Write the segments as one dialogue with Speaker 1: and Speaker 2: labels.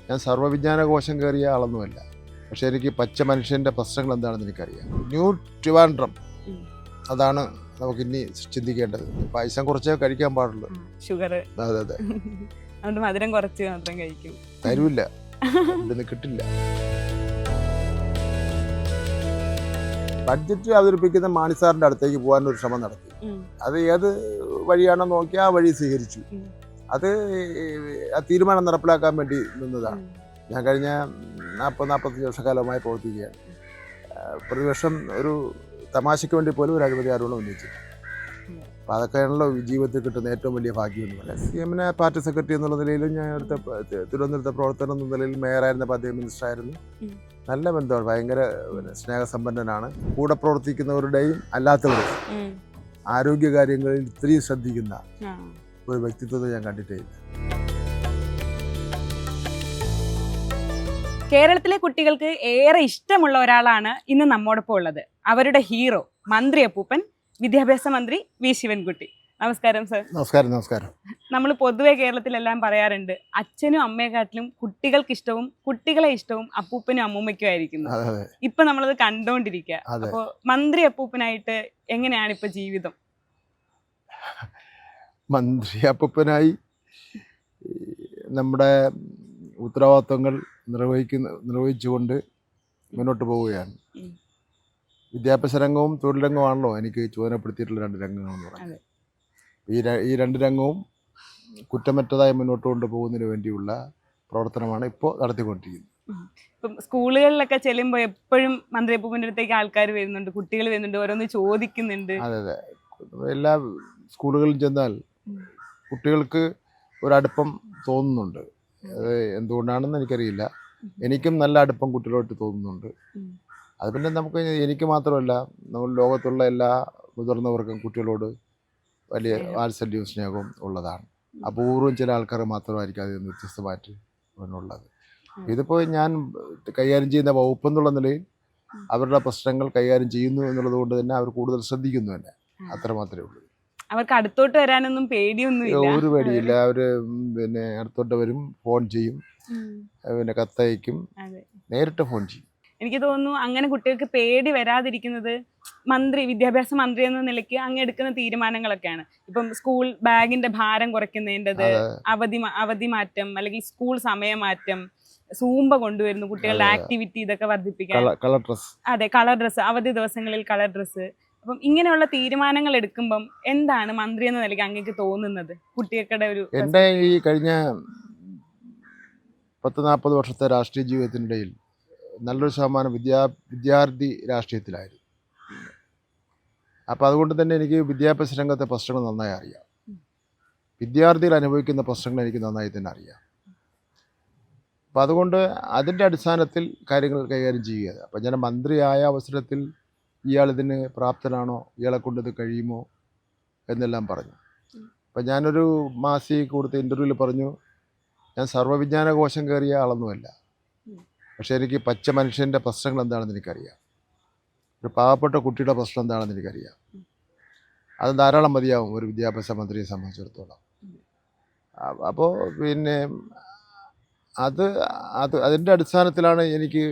Speaker 1: ഞാൻ സർവ്വവിജ്ഞാന കോശം കയറിയ ആളൊന്നുമല്ല. പക്ഷേ എനിക്ക് പച്ച മനുഷ്യൻ്റെ പ്രശ്നങ്ങൾ എന്താണെന്ന് എനിക്കറിയാം. ന്യൂ ട്രിവാൻഡ്രം, അതാണ് നമുക്കിനി ചിന്തിക്കേണ്ടത്. പായസം കുറച്ചേ കഴിക്കാൻ പാടുള്ളൂ.
Speaker 2: ഷുഗർ.
Speaker 1: അതെ അതെ.
Speaker 2: അതുകൊണ്ട് മധുരം കുറച്ച് മാത്രം കഴിക്കും.
Speaker 1: തരൂല്ല, ഇവിടുന്ന് കിട്ടില്ല. ബഡ്ജറ്റ് അവതരിപ്പിക്കുന്ന മാണിസാറിൻ്റെ അടുത്തേക്ക് പോകാനൊരു ശ്രമം നടത്തി. അത് ഏത് വഴിയാണോ നോക്കി ആ വഴി സ്വീകരിച്ചു. അത് ആ തീരുമാനം നടപ്പിലാക്കാൻ വേണ്ടി നിന്നതാണ്. ഞാൻ കഴിഞ്ഞ 40-45 വർഷക്കാലമായി പ്രവർത്തിക്കുകയാണ്. പ്രതിവർഷം ഒരു തമാശയ്ക്ക് വേണ്ടി പോലും ഒരു അഴിമതി ആരോപണം ഉന്നയിച്ചിട്ടുണ്ട്. അപ്പോൾ അതൊക്കെയാണല്ലോ ജീവിതത്തിൽ കിട്ടുന്ന ഏറ്റവും വലിയ ഭാഗ്യം എന്ന് പറയാം. CM പാർട്ടി സെക്രട്ടറി എന്നുള്ള നിലയിലും ഞാൻ തിരുവനന്തപുരത്തെ പ്രവർത്തനം എന്ന നിലയിൽ മേയറായിരുന്നപ്പോൾ അദ്ദേഹം മിനിസ്റ്ററായിരുന്നു. നല്ല ബന്ധമാണ്, ഭയങ്കര സ്നേഹസമ്പന്നനാണ്. കൂടെ പ്രവർത്തിക്കുന്നവരുടെയും അല്ലാത്തവരുടെയും ആരോഗ്യകാര്യങ്ങളിൽ ഇത്രയും ശ്രദ്ധിക്കുന്ന ഒരു വ്യക്തിത്വത്തെ ഞാൻ കണ്ടിട്ടേ ഇല്ല.
Speaker 2: കേരളത്തിലെ കുട്ടികൾക്ക് ഏറെ ഇഷ്ടമുള്ള ഒരാളാണ് ഇന്ന് നമ്മോടൊപ്പം ഉള്ളത്. അവരുടെ ഹീറോ മന്ത്രി അപ്പൂപ്പൻ, വിദ്യാഭ്യാസ മന്ത്രി വി ശിവൻകുട്ടി. നമസ്കാരം സർ.
Speaker 1: നമസ്കാരം. നമസ്കാരം.
Speaker 2: നമ്മൾ പൊതുവെ കേരളത്തിലെല്ലാം പറയാറുണ്ട്, അച്ഛനും അമ്മയെക്കാട്ടിലും കുട്ടികൾക്ക് ഇഷ്ടവും കുട്ടികളെ ഇഷ്ടവും അപ്പൂപ്പനും അമ്മൂമ്മയ്ക്കും ആയിരിക്കുന്നു. ഇപ്പൊ നമ്മളത് കണ്ടോണ്ടിരിക്കുക. അപ്പൊ മന്ത്രി അപ്പൂപ്പനായിട്ട് എങ്ങനെയാണ് ഇപ്പൊ ജീവിതം?
Speaker 1: മന്ത്രി അപ്പൂപ്പനായി നമ്മുടെ ഉത്തരവാദിത്വങ്ങൾ നിർവഹിച്ചുകൊണ്ട് മുന്നോട്ട് പോവുകയാണ്. വിദ്യാഭ്യാസ രംഗവും തൊഴിൽ രംഗവുമാണല്ലോ എനിക്ക് ചുമതലപ്പെടുത്തിയിട്ടുള്ള 2 രംഗങ്ങളെന്ന് പറയുന്നത്. ഈ 2 രംഗവും കുറ്റമറ്റതായി മുന്നോട്ട് കൊണ്ടുപോകുന്നതിന് വേണ്ടിയുള്ള പ്രവർത്തനമാണ് ഇപ്പോൾ നടത്തിക്കൊണ്ടിരിക്കുന്നത്.
Speaker 2: ഇപ്പം സ്കൂളുകളിലൊക്കെ ചെല്ലുമ്പോൾ എപ്പോഴും മന്ത്രി അപ്പൂപ്പൻ്റെ അടുത്തേക്ക് ആൾക്കാർ വരുന്നുണ്ട്, കുട്ടികൾ വരുന്നുണ്ട്, ഓരോന്ന് ചോദിക്കുന്നുണ്ട്.
Speaker 1: അതെ അതെ. എല്ലാ സ്കൂളുകളിലും ചെന്നാൽ കുട്ടികൾക്ക് ഒരടുപ്പം തോന്നുന്നുണ്ട്. അത് എന്തുകൊണ്ടാണെന്ന് എനിക്കറിയില്ല. എനിക്കും നല്ല അടുപ്പം കുട്ടികളോട്ട് തോന്നുന്നുണ്ട്. അത് പിന്നെ എനിക്ക് മാത്രമല്ല, നമ്മൾ ലോകത്തുള്ള എല്ലാ മുതിർന്നവർക്കും കുട്ടികളോട് വലിയ വാത്സല്യവും സ്നേഹവും ഉള്ളതാണ്. അപൂർവം ചില ആൾക്കാർ മാത്രമായിരിക്കും അതിൽ നിന്ന് വ്യത്യസ്തമായിട്ട് ഉള്ളത്. ഇതിപ്പോൾ ഞാൻ കൈകാര്യം ചെയ്യുന്ന വകുപ്പ് എന്നുള്ള നിലയിൽ അവരുടെ പ്രശ്നങ്ങൾ കൈകാര്യം ചെയ്യുന്നു എന്നുള്ളത് കൊണ്ട് തന്നെ അവർ കൂടുതൽ ശ്രദ്ധിക്കുന്നു തന്നെ. അത്ര മാത്രമേ ഉള്ളൂ.
Speaker 2: അവർക്ക് അടുത്തോട്ട് വരാനൊന്നും പേടിയൊന്നും
Speaker 1: ഒരു പേടിയില്ല. അവർ പിന്നെ അടുത്തോട്ട് വരും, ഫോൺ ചെയ്യും, പിന്നെ കത്തയക്കും, നേരിട്ട് ഫോൺ ചെയ്യും.
Speaker 2: എനിക്ക് തോന്നുന്നു അങ്ങനെ കുട്ടികൾക്ക് പേടി വരാതിരിക്കുന്നത് വിദ്യാഭ്യാസ മന്ത്രി എന്ന നിലയ്ക്ക് അങ്ങ് എടുക്കുന്ന തീരുമാനങ്ങളൊക്കെയാണ്. ഇപ്പം സ്കൂൾ ബാഗിന്റെ ഭാരം കുറയ്ക്കുന്നതിൻ്റെത്, അവധി മാറ്റം അല്ലെങ്കിൽ സ്കൂൾ സമയമാറ്റം, സൂമ്പ കൊണ്ടുവരുന്നു, കുട്ടികളുടെ ആക്ടിവിറ്റി ഇതൊക്കെ വർദ്ധിപ്പിക്കാൻ. അതെ, കളർ ഡ്രസ്സ്, അവധി ദിവസങ്ങളിൽ കളർ ഡ്രസ്സ്. അപ്പം ഇങ്ങനെയുള്ള തീരുമാനങ്ങൾ എടുക്കുമ്പം എന്താണ് മന്ത്രി എന്ന നിലയ്ക്ക് അങ്ങേക്ക് തോന്നുന്നത്? കുട്ടികളുടെ ഒരു
Speaker 1: എൻ്റെ ഈ കഴിഞ്ഞ 10-40 വർഷത്തെ രാഷ്ട്രീയ ജീവിതത്തിനിടയിൽ നല്ലൊരു ശതമാനം വിദ്യാർത്ഥി രാഷ്ട്രീയത്തിലായിരുന്നു. അപ്പോൾ അതുകൊണ്ട് തന്നെ എനിക്ക് വിദ്യാഭ്യാസ രംഗത്തെ പ്രശ്നങ്ങൾ നന്നായി അറിയാം. വിദ്യാർത്ഥികൾ അനുഭവിക്കുന്ന പ്രശ്നങ്ങൾ എനിക്ക് നന്നായി തന്നെ അറിയാം. അപ്പം അതുകൊണ്ട് അതിൻ്റെ അടിസ്ഥാനത്തിൽ കാര്യങ്ങൾ കൈകാര്യം ചെയ്യുക. അപ്പം ഞാൻ മന്ത്രിയായ അവസരത്തിൽ ഇയാളിതിന് പ്രാപ്തനാണോ, ഇയാളെ കൊണ്ടിത് കഴിയുമോ എന്നെല്ലാം പറഞ്ഞു. അപ്പം ഞാനൊരു മാസികയ്ക്ക് കൊടുത്ത ഇൻ്റർവ്യൂവിൽ പറഞ്ഞു, ഞാൻ സർവ്വവിജ്ഞാന കോശം കയറിയ ആളൊന്നുമല്ല. പക്ഷേ എനിക്ക് പച്ച മനുഷ്യൻ്റെ പ്രശ്നങ്ങൾ എന്താണെന്ന് എനിക്കറിയാം. ഒരു പാവപ്പെട്ട കുട്ടിയുടെ പ്രശ്നം എന്താണെന്ന് എനിക്കറിയാം. അത് ധാരാളം മതിയാവും ഒരു വിദ്യാഭ്യാസ മന്ത്രിയെ സംബന്ധിച്ചിടത്തോളം. അപ്പോൾ പിന്നെ അതിൻ്റെ അടിസ്ഥാനത്തിലാണ് എനിക്ക്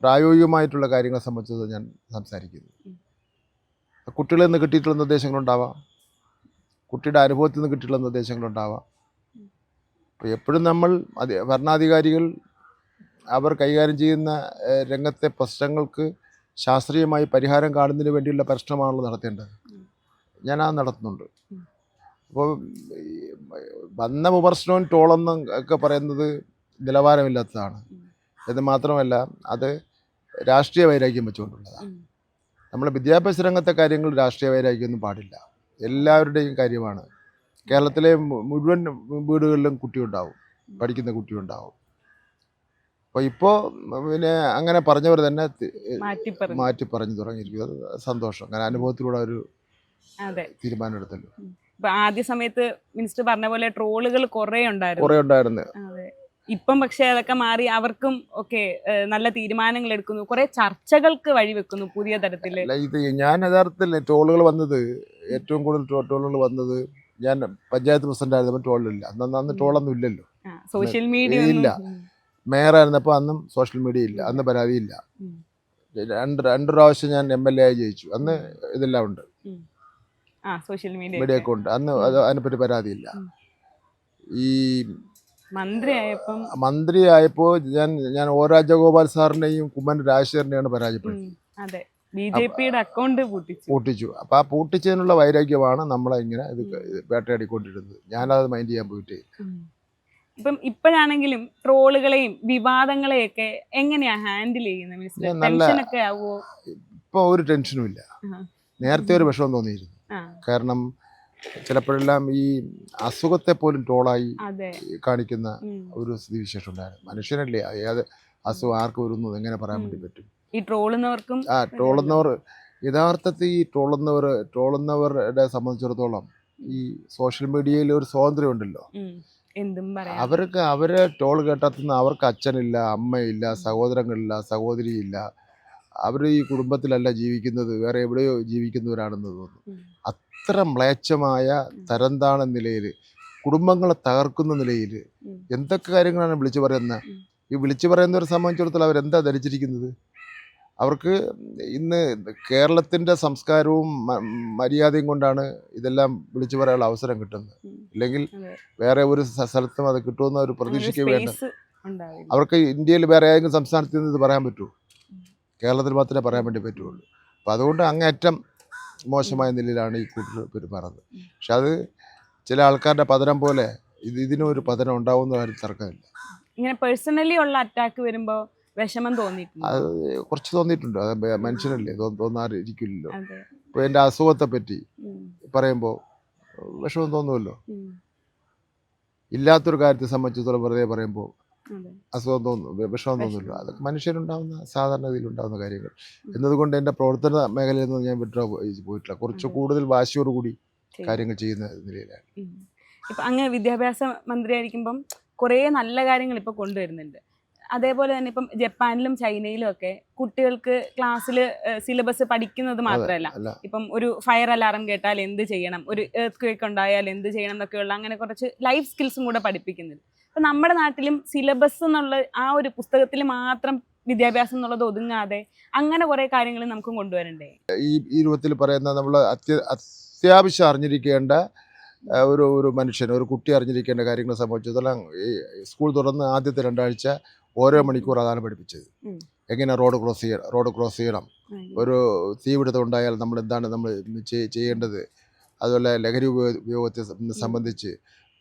Speaker 1: പ്രായോഗികമായിട്ടുള്ള കാര്യങ്ങളെ സംബന്ധിച്ചത് ഞാൻ സംസാരിക്കുന്നത്. കുട്ടികളിൽ നിന്ന് കിട്ടിയിട്ടുള്ള നിർദ്ദേശങ്ങളുണ്ടാവാം, കുട്ടിയുടെ അനുഭവത്തിൽ നിന്ന് കിട്ടിയിട്ടുള്ള നിർദ്ദേശങ്ങളുണ്ടാവാം. അപ്പോൾ എപ്പോഴും നമ്മൾ ഭരണാധികാരികൾ അവർ കൈകാര്യം ചെയ്യുന്ന രംഗത്തെ പ്രശ്നങ്ങൾക്ക് ശാസ്ത്രീയമായി പരിഹാരം കാണുന്നതിന് വേണ്ടിയുള്ള പരിശ്രമമാണല്ലോ നടത്തേണ്ടത്. ഞാനത് നടത്തുന്നുണ്ട്. അപ്പോൾ വന്ന വിമർശനവും ടോളെന്നും ഒക്കെ പറയുന്നത് നിലവാരമില്ലാത്തതാണ്. എന്ന് മാത്രമല്ല അത് രാഷ്ട്രീയ വൈരാഗ്യം വെച്ചുകൊണ്ടുള്ളതാണ്. നമ്മൾ വിദ്യാഭ്യാസ രംഗത്തെ കാര്യങ്ങൾ രാഷ്ട്രീയ വൈരാഗ്യമൊന്നും പാടില്ല. എല്ലാവരുടെയും കാര്യമാണ്. കേരളത്തിലെ മുഴുവൻ വീടുകളിലും കുട്ടിയുണ്ടാവും, പഠിക്കുന്ന കുട്ടിയുണ്ടാവും. അപ്പോൾ ഇപ്പോൾ പിന്നെ അങ്ങനെ പറഞ്ഞവർ തന്നെ മാറ്റി പറഞ്ഞു തുടങ്ങിയിരിക്കുന്നത് സന്തോഷം. അങ്ങനെ അനുഭവത്തിലൂടെ ഒരു തീരുമാനം എടുത്തല്ലോ.
Speaker 2: ആദ്യ സമയത്ത് മിനിസ്റ്റർ പറഞ്ഞ പോലെ ട്രോളുകൾ കുറേ ഉണ്ടായിരുന്നു. ഇപ്പം പക്ഷെ അതൊക്കെ മാറി അവർക്കും ഒക്കെ നല്ല തീരുമാനങ്ങൾ എടുക്കുന്നു, കുറെ ചർച്ചകൾക്ക് വഴിവെക്കുന്നു പുതിയ തരത്തില്.
Speaker 1: ഇത് ഞാൻ യഥാർത്ഥത്തിൽ ട്രോളുകൾ വന്നത്, ഏറ്റവും കൂടുതൽ ട്രോളുകൾ വന്നത് ഞാൻ പഞ്ചായത്ത് പ്രസിഡന്റ് ആയിരുന്നപ്പോൾ ട്രോളില്ല. അന്ന് ട്രോളൊന്നും ഇല്ലല്ലോ,
Speaker 2: സോഷ്യൽ മീഡിയ
Speaker 1: ഇല്ല. മേയറായിരുന്നപ്പോൾ അന്നും സോഷ്യൽ മീഡിയ ഇല്ല, അന്ന് പരാതിയില്ല. രണ്ട് പ്രാവശ്യം ഞാൻ MLA ആയി ജയിച്ചു, അന്ന് ഇതെല്ലാം ഉണ്ട്,
Speaker 2: സോഷ്യൽ
Speaker 1: മീഡിയ ഒക്കെ ഉണ്ട്, അന്ന് അതിനെപ്പറ്റി പരാതിയില്ല. ഈ മന്ത്രിയായപ്പോൾ ഞാൻ O രാജഗോപാൽ സാറിനെയും കുമ്മനം രാജശേഖരനെയാണ് പരാജയപ്പെടുത്തിയത്.
Speaker 2: ബിജെപിയുടെ അക്കൗണ്ട്
Speaker 1: പൂട്ടിച്ചു. അപ്പൊ ആ പൂട്ടിച്ചതിനുള്ള വൈരാഗ്യമാണ് നമ്മളെ ഇങ്ങനെ ഇത് വേട്ടയാടിക്കൊണ്ടിരുന്നത്. ഞാനത് മൈൻഡ് ചെയ്യാൻ പോയിട്ടേ.
Speaker 2: ഇപ്പം ഇപ്പോഴാണെങ്കിലും ട്രോളുകളെയും വിവാദങ്ങളെയൊക്കെ എങ്ങനെയാ ഹാൻഡിൽ ചെയ്യുന്നത്?
Speaker 1: ഇപ്പൊ ഒരു ടെൻഷനും ഇല്ല. നേരത്തെ ഒരു വിഷമം തോന്നിയിരുന്നു. കാരണം ചിലപ്പോഴെല്ലാം ഈ അസുഖത്തെ പോലും ട്രോളായി കാണിക്കുന്ന ഒരു സ്ഥിതിവിശേഷം ഉണ്ടായിരുന്നു. മനുഷ്യനല്ലേ, ഏത് അസുഖം ആർക്ക് വരുന്നു എങ്ങനെ പറയാൻ വേണ്ടി പറ്റും?
Speaker 2: ഈ ട്രോളുന്നവർക്കും
Speaker 1: ട്രോളുന്നവർ യഥാർത്ഥത്തിൽ ഈ ട്രോളുന്നവരുടെ സംബന്ധിച്ചിടത്തോളം ഈ സോഷ്യൽ മീഡിയയിൽ ഒരു സ്വാതന്ത്ര്യം ഉണ്ടല്ലോ. അവരെ ട്രോൾ കേട്ടെത്തുന്ന അവർക്ക് അച്ഛനില്ല, അമ്മയില്ല, സഹോദരങ്ങളില്ല, സഹോദരിയില്ല. അവർ ഈ കുടുംബത്തിലല്ല ജീവിക്കുന്നത്, വേറെ എവിടെയോ ജീവിക്കുന്നവരാണെന്ന് തോന്നുന്നു. അത്ര മ്ലേച്ഛമായ തരംതാണ നിലയിൽ, കുടുംബങ്ങളെ തകർക്കുന്ന നിലയിൽ എന്തൊക്കെ കാര്യങ്ങളാണ് വിളിച്ചു പറയുന്നത്. ഈ വിളിച്ചു പറയുന്നവരെ സംബന്ധിച്ചിടത്തോളം അവരെന്താ ധരിച്ചിരിക്കുന്നത്? അവർക്ക് ഇന്ന് കേരളത്തിൻ്റെ സംസ്കാരവും മര്യാദയും കൊണ്ടാണ് ഇതെല്ലാം വിളിച്ചു പറയാനുള്ള അവസരം കിട്ടുന്നത്. ഇല്ലെങ്കിൽ വേറെ ഒരു സ്ഥലത്തും അത് കിട്ടുമെന്ന ഒരു പ്രതീക്ഷയ്ക്ക് വേണ്ട. അവർക്ക് ഇന്ത്യയിൽ വേറെ ഏതെങ്കിലും സംസ്ഥാനത്ത് നിന്ന് ഇത് പറയാൻ പറ്റുമോ? കേരളത്തിൽ മാത്രമേ പറയാൻ വേണ്ടി പറ്റുള്ളൂ. അപ്പം അതുകൊണ്ട് അങ്ങേറ്റം മോശമായ നിലയിലാണ് ഈ കൂട്ടർ പെരുമാറുന്നത്. പക്ഷെ അത് ചില ആൾക്കാരുടെ പതനം പോലെ ഇതിനൊരു പതനം ഉണ്ടാവുന്ന കാര്യം തർക്കമില്ല.
Speaker 2: ഇങ്ങനെ പേഴ്സണലി ഉള്ള അറ്റാക്ക് വരുമ്പോൾ വിഷമം തോന്നിയിട്ടുണ്ട്.
Speaker 1: അത് കുറച്ച് തോന്നിയിട്ടുണ്ട്. അത് മനുഷ്യനല്ലേ, തോന്നാതിരിക്കില്ലല്ലോ. ഇപ്പോൾ എൻ്റെ അസുഖത്തെ പറ്റി പറയുമ്പോൾ വിഷമം തോന്നുമല്ലോ. ഇല്ലാത്തൊരു കാര്യത്തെ സംബന്ധിച്ചിടത്തോളം വെറുതെ പറയുമ്പോൾ അസുഖം തോന്നുന്നു, വിഷമം തോന്നുമല്ലോ. അതൊക്കെ മനുഷ്യനുണ്ടാവുന്ന സാധാരണഗതിയിൽ ഉണ്ടാകുന്ന കാര്യങ്ങൾ എന്നതുകൊണ്ട് എൻ്റെ പ്രവർത്തന മേഖലയിൽ നിന്ന് ഞാൻ വിഡ്രോ പോയിട്ടില്ല. കുറച്ച് കൂടുതൽ വാശിയോടുകൂടി കാര്യങ്ങൾ ചെയ്യുന്ന നിലയിലാണ്.
Speaker 2: ഇപ്പം അങ്ങ് വിദ്യാഭ്യാസ മന്ത്രിയായിരിക്കുമ്പം കുറേ നല്ല കാര്യങ്ങൾ ഇപ്പോൾ കൊണ്ടുവരുന്നുണ്ട്. അതേപോലെ തന്നെ ഇപ്പം ജപ്പാനിലും ചൈനയിലും ഒക്കെ കുട്ടികൾക്ക് ക്ലാസ്സിൽ സിലബസ് പഠിക്കുന്നത് മാത്രമല്ല, ഇപ്പം ഒരു ഫയർ അലാറം കേട്ടാൽ എന്ത് ചെയ്യണം, ഒരു എർത്ത് ക്വേക്ക് ഉണ്ടായാൽ എന്ത് ചെയ്യണം എന്നൊക്കെയുള്ള അങ്ങനെ കുറച്ച് ലൈഫ് സ്കിൽസും കൂടെ പഠിപ്പിക്കുന്നുണ്ട്. അപ്പം നമ്മുടെ നാട്ടിലും സിലബസ് എന്നുള്ള ആ ഒരു പുസ്തകത്തിൽ മാത്രം വിദ്യാഭ്യാസം എന്നുള്ളത് ഒതുങ്ങാതെ അങ്ങനെ കുറേ കാര്യങ്ങൾ നമുക്കും കൊണ്ടുവരണ്ടേ?
Speaker 1: ഈ രൂപത്തിൽ പറയുന്ന നമ്മൾ അത്യാവശ്യം അറിഞ്ഞിരിക്കേണ്ട ഒരു മനുഷ്യൻ, ഒരു കുട്ടി അറിഞ്ഞിരിക്കേണ്ട കാര്യങ്ങളെ സംബന്ധിച്ചിടത്തോളം ഈ സ്കൂൾ തുറന്ന് ആദ്യത്തെ 2 ആഴ്ച ഓരോ മണിക്കൂർ അതാണ് പഠിപ്പിച്ചത്. എങ്ങനെ റോഡ് ക്രോസ് ചെയ്യണം, ഒരു തീപിടുത്തം ഉണ്ടായാൽ എന്താണ് നമ്മൾ ചെയ്യേണ്ടത്, അതുപോലെ ലഹരി ഉപയോഗത്തെ സംബന്ധിച്ച്,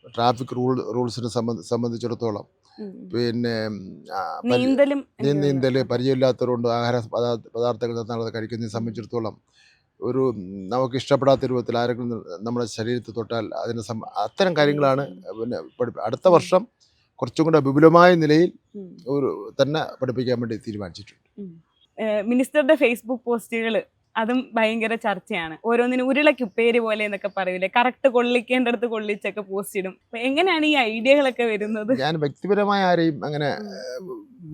Speaker 1: ട്രാഫിക് റൂൾസിനെ സംബന്ധിച്ചിടത്തോളം, പിന്നെ നീന്തൽ, പരിചയമില്ലാത്തവരുണ്ട് ആഹാര പദാർത്ഥങ്ങൾ തന്നാണ് കഴിക്കുന്നതിനെ സംബന്ധിച്ചിടത്തോളം ഒരു നമുക്ക് ഇഷ്ടപ്പെടാത്ത രൂപത്തിൽ ആരെങ്കിലും നമ്മുടെ ശരീരത്തിൽ തൊട്ടാൽ അതിന് അത്തരം കാര്യങ്ങളാണ് പിന്നെ അടുത്ത വർഷം കുറച്ചും കൂടെ വിപുലമായ നിലയിൽ തന്നെ പഠിപ്പിക്കാൻ വേണ്ടി തീരുമാനിച്ചിട്ടുണ്ട്.
Speaker 2: മിനിസ്റ്ററുടെ ഫേസ്ബുക്ക് പോസ്റ്റുകൾ അതും ഭയങ്കര ചർച്ചയാണ്. ഓരോന്നിനും ഉരുളക്കുപ്പേര് പോലെ എന്നൊക്കെ പറയൂലേ, കറക്റ്റ് കൊള്ളിക്കേണ്ടടുത്ത് കൊള്ളിച്ചൊക്കെ പോസ്റ്റ് ഇടും. എങ്ങനെയാണ് ഈ ഐഡിയകളൊക്കെ വരുന്നത്?
Speaker 1: ഞാൻ വ്യക്തിപരമായ ആരെയും അങ്ങനെ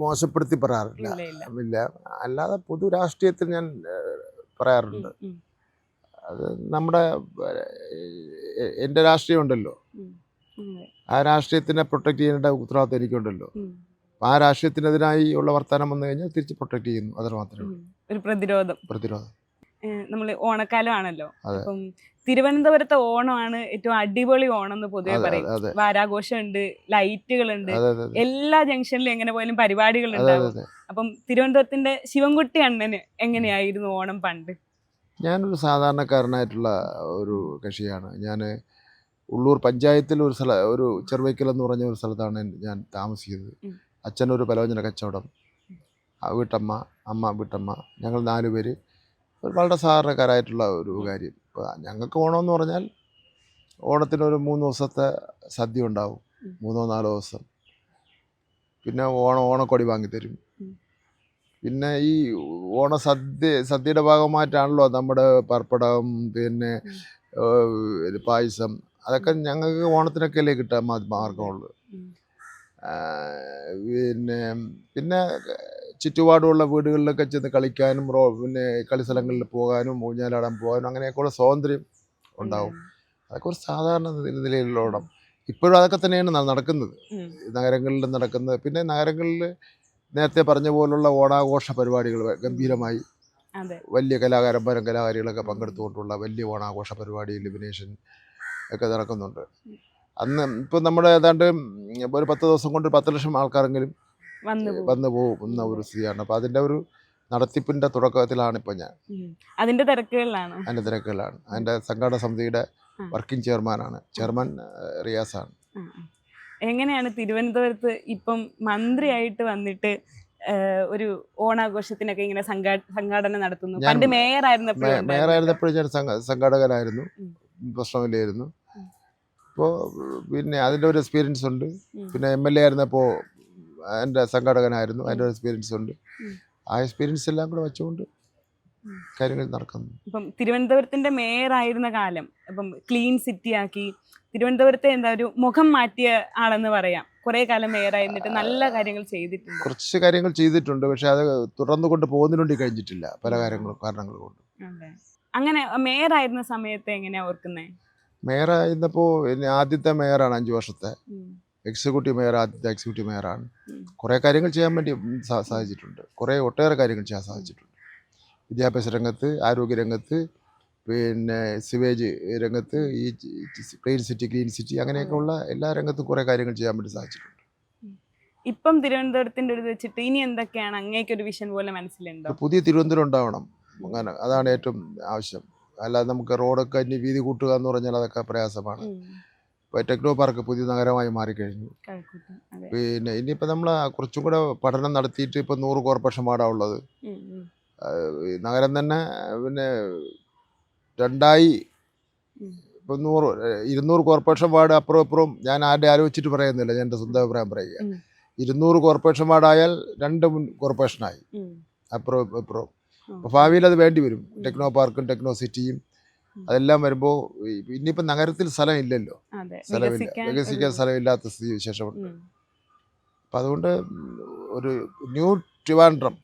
Speaker 1: മോശപ്പെടുത്തി പറയാറില്ല, ഇല്ല. അല്ലാതെ പൊതു രാഷ്ട്രീയത്തിൽ ഞാൻ പറയാറുണ്ട്. അത് എൻ്റെ രാഷ്ട്രീയം ഉണ്ടല്ലോ, ആ രാഷ്ട്രീയത്തിനെ പ്രൊട്ടക്ട് ചെയ്യേണ്ട ഉത്തരവാദിത്തം എനിക്കുണ്ടല്ലോ. ആ രാഷ്ട്രീയത്തിനെതിരായി ഉള്ള വർത്തമാനം വന്നു കഴിഞ്ഞാൽ തിരിച്ച് പ്രൊട്ടക്ട് ചെയ്യുന്നു, അതിന് മാത്രമേ ഉള്ളൂ.
Speaker 2: ഒരു പ്രതിരോധം. നമ്മൾ ഓണക്കാലം ആണല്ലോ, അപ്പം തിരുവനന്തപുരത്തെ ഓണമാണ് ഏറ്റവും അടിപൊളി ഓണം എന്ന് പൊതുവെ പറയും. വാരാഘോഷമുണ്ട്, ലൈറ്റുകളുണ്ട്, എല്ലാ ജംഗ്ഷനിലും എങ്ങനെ പോയാലും പരിപാടികളുണ്ടാവും. അപ്പം തിരുവനന്തപുരത്തിന്റെ ശിവൻകുട്ടി അണ്ണന് എങ്ങനെയായിരുന്നു ഓണം പണ്ട്?
Speaker 1: ഞാനൊരു സാധാരണക്കാരനായിട്ടുള്ള ഒരു കക്ഷിയാണ്. ഞാൻ ഉള്ളൂർ പഞ്ചായത്തിൽ ഒരു ചെറുവയ്ക്കൽ എന്ന് പറഞ്ഞ ഒരു സ്ഥലത്താണ് ഞാൻ താമസിക്കുന്നത്. അച്ഛനൊരു പലവ്യഞ്ജന കച്ചവടം, വീട്ടമ്മ, അമ്മ വീട്ടമ്മ, ഞങ്ങൾ 4 പേര് വളരെ സാധാരണക്കാരായിട്ടുള്ള ഒരു കാര്യം. ഇപ്പോൾ ഞങ്ങൾക്ക് ഓണമെന്ന് പറഞ്ഞാൽ ഓണത്തിനൊരു 3 ദിവസത്തെ സദ്യ ഉണ്ടാവും, 3-4 ദിവസം. പിന്നെ ഓണക്കൊടി വാങ്ങിത്തരും. പിന്നെ ഈ സദ്യയുടെ ഭാഗമായിട്ടാണല്ലോ നമ്മുടെ പപ്പടം, പിന്നെ പായസം, അതൊക്കെ ഞങ്ങൾക്ക് ഓണത്തിനൊക്കെ അല്ലേ കിട്ടാൻ മാർഗമുള്ളൂ. പിന്നെ ചുറ്റുപാടുമുള്ള വീടുകളിലൊക്കെ ചെന്ന് കളിക്കാനും പിന്നെ കളിസ്ഥലങ്ങളിൽ പോകാനും ഊഞ്ഞാലാടാൻ പോകാനും അങ്ങനെയൊക്കെയുള്ള സ്വാതന്ത്ര്യം ഉണ്ടാവും. അതൊക്കെ ഒരു സാധാരണ നിലയിലുള്ള ഓണം. ഇപ്പോഴും അതൊക്കെ തന്നെയാണ് നടക്കുന്നത്, നഗരങ്ങളിൽ നടക്കുന്നത്. പിന്നെ നഗരങ്ങളിൽ നേരത്തെ പറഞ്ഞ പോലുള്ള ഓണാഘോഷ പരിപാടികൾ ഗംഭീരമായി വലിയ കലാകാരന്മാരും കലാകാരികളൊക്കെ പങ്കെടുത്തുകൊണ്ടുള്ള വലിയ ഓണാഘോഷ പരിപാടി ലിമിനേഷൻ ഒക്കെ നടക്കുന്നുണ്ട്. അന്ന് ഇപ്പം നമ്മുടെ ഏതാണ്ട് ഒരു 10 ദിവസം കൊണ്ട് 10 ലക്ഷം ആൾക്കാരെങ്കിലും വന്നു പോകുന്ന ഒരു സ്ഥിതിയാണ്. അപ്പം അതിൻ്റെ ഒരു നടത്തിപ്പിൻ്റെ തുടക്കത്തിലാണ് ഇപ്പം ഞാൻ.
Speaker 2: അതിൻ്റെ തിരക്കുകളിലാണ്.
Speaker 1: അതിൻ്റെ സംഘാടക സമിതിയുടെ വർക്കിംഗ് ചെയർമാൻ റിയാസാണ്.
Speaker 2: എങ്ങനെയാണ് തിരുവനന്തപുരത്ത് ഇപ്പം മന്ത്രിയായിട്ട് വന്നിട്ട് ഒരു ഓണാഘോഷത്തിനൊക്കെ ഇങ്ങനെ സംഘാടന നടത്തുന്നു? പണ്ട്
Speaker 1: മേയറായിരുന്നപ്പോഴും ഞാൻ സംഘാടകനായിരുന്നു, പ്രശ്നമില്ലായിരുന്നു. ഇപ്പോൾ പിന്നെ അതിൻ്റെ ഒരു എക്സ്പീരിയൻസ് ഉണ്ട്. പിന്നെ MLA ആയിരുന്നപ്പോൾ എൻ്റെ സംഘാടകനായിരുന്നു, അതിൻ്റെ ഒരു എക്സ്പീരിയൻസ് ഉണ്ട്. ആ എക്സ്പീരിയൻസ് എല്ലാം കൂടെ വെച്ചുകൊണ്ട് കാര്യങ്ങൾ നടക്കുന്നു.
Speaker 2: ഇപ്പം തിരുവനന്തപുരത്തിന്റെ മേയറായിരുന്ന കാലം ഇപ്പം ക്ലീൻ സിറ്റി ആക്കി തിരുവനന്തപുരത്തെ എന്താ ഒരു മുഖം മാറ്റിയ ആളെന്ന് പറയാം. കുറെ കാലം മേയറായിരുന്നിട്ട് നല്ല കാര്യങ്ങൾ ചെയ്തിട്ടുണ്ട്.
Speaker 1: കുറച്ച് കാര്യങ്ങൾ ചെയ്തിട്ടുണ്ട്, പക്ഷെ അത് തുടർന്നു കൊണ്ട് പോകുന്നതിനുവേണ്ടി കഴിഞ്ഞിട്ടില്ല പല കാരണങ്ങൾ കൊണ്ട്.
Speaker 2: അങ്ങനെ മേയറായിരുന്ന സമയത്ത് എങ്ങനെയാ ഓർക്കുന്നേ?
Speaker 1: മേയറായിരുന്നപ്പോൾ ആദ്യത്തെ മേയറാണ് 5 വർഷത്തെ എക്സിക്യൂട്ടീവ് മേയർ, ആദ്യത്തെ എക്സിക്യൂട്ടീവ് മേയറാണ്. കുറേ കാര്യങ്ങൾ ചെയ്യാൻ വേണ്ടി സാധിച്ചിട്ടുണ്ട്, ഒട്ടേറെ കാര്യങ്ങൾ ചെയ്യാൻ സാധിച്ചിട്ടുണ്ട്. വിദ്യാഭ്യാസ രംഗത്ത്, ആരോഗ്യ രംഗത്ത്, പിന്നെ സിവേജ് രംഗത്ത്, ഈ ക്ലീൻ സിറ്റി അങ്ങനെയൊക്കെ ഉള്ള എല്ലാ രംഗത്തും കുറേ കാര്യങ്ങൾ ചെയ്യാൻ വേണ്ടി സാധിച്ചിട്ടുണ്ട്.
Speaker 2: ഇപ്പം തിരുവനന്തപുരത്തിൻ്റെ ഒരു വെച്ചിട്ട് ഇനി എന്തൊക്കെയാണ് അങ്ങേക്കൊരു വിഷൻ പോലെ മനസ്സിലുണ്ടോ?
Speaker 1: പുതിയ തിരുവനന്തപുരം ഉണ്ടാവണം, അങ്ങനെ അതാണ് ഏറ്റവും ആവശ്യം. അല്ലാതെ നമുക്ക് റോഡൊക്കെ ഇനി വീതി കൂട്ടുക എന്ന് പറഞ്ഞാൽ അതൊക്കെ പ്രയാസമാണ്. ഇപ്പോൾ ടെക്നോ പാർക്ക് പുതിയ നഗരമായി മാറിക്കഴിഞ്ഞു. പിന്നെ ഇനിയിപ്പോൾ നമ്മൾ കുറച്ചും കൂടെ പഠനം നടത്തിയിട്ട് ഇപ്പോൾ 100 കോർപ്പറേഷൻ വാർഡാണ് ഉള്ളത്. നഗരം തന്നെ പിന്നെ 2 ഇപ്പം 200 കോർപ്പറേഷൻ വാർഡ് അപ്പുറം ഇപ്പുറം. ഞാൻ ആരുടെ ആലോചിച്ചിട്ട് പറയുന്നില്ല, ഞാൻ എൻ്റെ സ്വന്തം അഭിപ്രായം പറയുക. 200 കോർപ്പറേഷൻ വാർഡായാൽ 2 കോർപ്പറേഷനായി അപ്പുറം ഇപ്പുറം. അപ്പോൾ ഭാവിയിൽ അത് വേണ്ടി വരും. ടെക്നോ പാർക്കും ടെക്നോ സിറ്റിയും അതെല്ലാം വരുമ്പോൾ ഇനിയിപ്പോൾ നഗരത്തിൽ സ്ഥലം ഇല്ലല്ലോ, വികസിക്കാൻ സ്ഥലമില്ലാത്ത സ്ഥിതി വിശേഷമുണ്ട്. അപ്പം അതുകൊണ്ട് ഒരു ന്യൂ ട്രിവാൻഡ്രം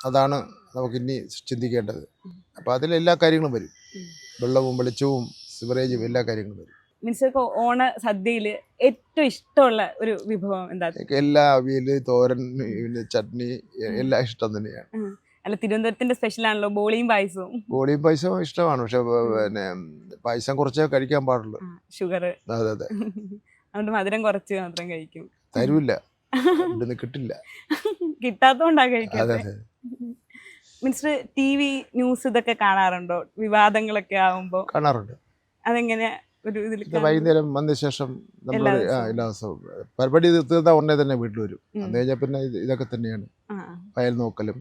Speaker 1: അതാണ് നമുക്ക് ഇനി ചിന്തിക്കേണ്ടത്. അപ്പോൾ അതിലെല്ലാ കാര്യങ്ങളും വരും, വെള്ളവും വെളിച്ചവും സിവറേജും എല്ലാ കാര്യങ്ങളും വരും.
Speaker 2: മിനിസ്റ്റർക്ക് ഓണ സദ്യയിൽ ഏറ്റവും ഇഷ്ടമുള്ള ഒരു വിഭവം എന്താ?
Speaker 1: എല്ലാ അവിയൽ, തോരൻ, പിന്നെ ചട്നി എല്ലാം ഇഷ്ടം തന്നെയാണ്.
Speaker 2: അല്ല, തിരുവനന്തപുരത്തിന്റെ സ്പെഷ്യൽ ആണല്ലോ ബോളിയും പായസവും
Speaker 1: ഇഷ്ടമാണ്. പക്ഷെ പിന്നെ പായസം കുറച്ചേ കഴിക്കാൻ പാടുള്ളൂ,
Speaker 2: ഷുഗർ.
Speaker 1: അതെ അതെ,
Speaker 2: അതുകൊണ്ട് മധുരം കുറച്ച് മാത്രം കഴിക്കും.
Speaker 1: തരൂല്ല, കിട്ടില്ല,
Speaker 2: കിട്ടാത്തോണ്ടാ കഴിക്കാതെ. മിനിസ്റ്റർ TV ന്യൂസ് ഇതൊക്കെ കാണാറുണ്ടോ? വിവാദങ്ങളൊക്കെ ആവുമ്പോ
Speaker 1: കാണാറുണ്ട്.
Speaker 2: അതെങ്ങനെ ഒരു ഇതിൽ
Speaker 1: വൈകുന്നേരം വന്ന ശേഷം നമ്മൾ എല്ലാ ദിവസവും പരിപാടി തീർത്താൽ ഉടനെ തന്നെ വീട്ടിൽ വരും. അത് കഴിഞ്ഞാൽ പിന്നെ ഇതൊക്കെ തന്നെയാണ്, ഫയൽ നോക്കലും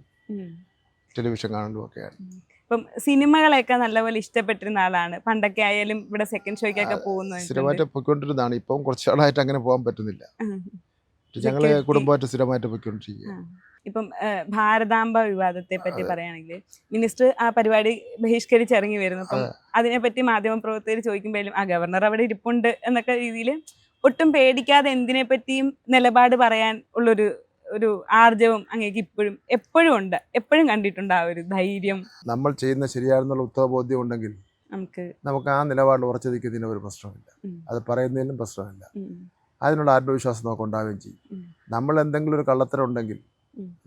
Speaker 1: ടെലിവിഷൻ കാണലും ഒക്കെയാണ്.
Speaker 2: ഇപ്പം സിനിമകളെയൊക്കെ നല്ലപോലെ ഇഷ്ടപ്പെട്ടിരുന്ന ആളാണ്. പണ്ടൊക്കെ ആയാലും ഇവിടെ സെക്കൻഡ് ഷോയ്ക്കൊക്കെ പോകുന്നത്
Speaker 1: സ്ഥിരമായിട്ട് പോയിക്കൊണ്ടിരുന്നതാണ്. ഇപ്പം കുറച്ച് നാളായിട്ട് അങ്ങനെ പോകാൻ പറ്റുന്നില്ല. ഞങ്ങള് കുടുംബമായിട്ട് സ്ഥിരമായിട്ട് പോയിക്കൊണ്ടിരിക്കുക.
Speaker 2: ഇപ്പം ഭാരതാംബ വിവാദത്തെ പറ്റി പറയുകയാണെങ്കിൽ മിനിസ്റ്റർ ആ പരിപാടി ബഹിഷ്കരിച്ചിറങ്ങി വരുന്നു. അപ്പം അതിനെപ്പറ്റി മാധ്യമപ്രവർത്തകർ ചോദിക്കുമ്പോഴും ഗവർണർ അവിടെ ഇരിപ്പുണ്ട് എന്നൊക്കെ രീതിയിൽ ഒട്ടും പേടിക്കാതെ എന്തിനെ പറ്റിയും നിലപാട് പറയാൻ ഉള്ളൊരു ആർജവം അങ്ങേക്ക് എപ്പോഴും ഉണ്ട്, എപ്പോഴും കണ്ടിട്ടുണ്ട് ആ ഒരു ധൈര്യം.
Speaker 1: നമ്മൾ ചെയ്യുന്ന ശരിയാണെന്നുള്ള ഉത്തരബോധ്യം ഉണ്ടെങ്കിൽ നമുക്ക് ആ നിലപാടിൽ ഉറച്ചു നിൽക്കുന്നതിന് ഒരു പ്രശ്നമില്ല, അത് പറയുന്നതിനും പ്രശ്നമില്ല. അതിനുള്ള ആത്മവിശ്വാസം നമുക്ക് ഉണ്ടാവുകയും ചെയ്യും. നമ്മൾ എന്തെങ്കിലും ഒരു കള്ളത്തരം ഉണ്ടെങ്കിൽ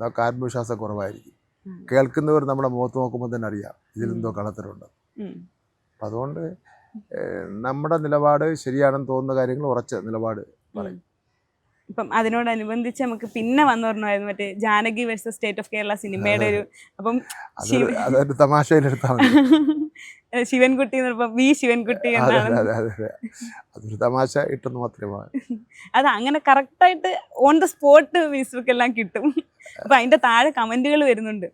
Speaker 1: നമുക്ക് ആത്മവിശ്വാസം കുറവായിരിക്കും. കേൾക്കുന്നവർ നമ്മുടെ മുഖത്ത് നോക്കുമ്പോൾ തന്നെ അറിയാം ഇതിലെന്തോ കള്ളത്തരമുണ്ട്. അപ്പം അതുകൊണ്ട് നമ്മുടെ നിലപാട് ശരിയാണെന്ന് തോന്നുന്ന കാര്യങ്ങൾ ഉറച്ച നിലപാട് പറയും.
Speaker 2: ഇപ്പം അതിനോടനുബന്ധിച്ച് നമുക്ക് പിന്നെ വന്നോർണമായിരുന്നു മറ്റേ Janaki versus state of Kerala സിനിമയുടെ ഒരു, അപ്പം
Speaker 1: അതൊരു തമാശയിലെടുത്താണ്
Speaker 2: ശിവൻകുട്ടി വി ശിവൻകുട്ടി എന്നാണ്.
Speaker 1: അതൊരു തമാശ ഇട്ടെന്ന് മാത്രമേ.
Speaker 2: അത് അങ്ങനെ കറക്റ്റായിട്ട് ഓൺ ദ സ്പോട്ട് മിനിസ്റ്റർക്കെല്ലാം കിട്ടും. അപ്പൊ അതിന്റെ താഴെ കമന്റുകൾ വരുന്നുണ്ട്,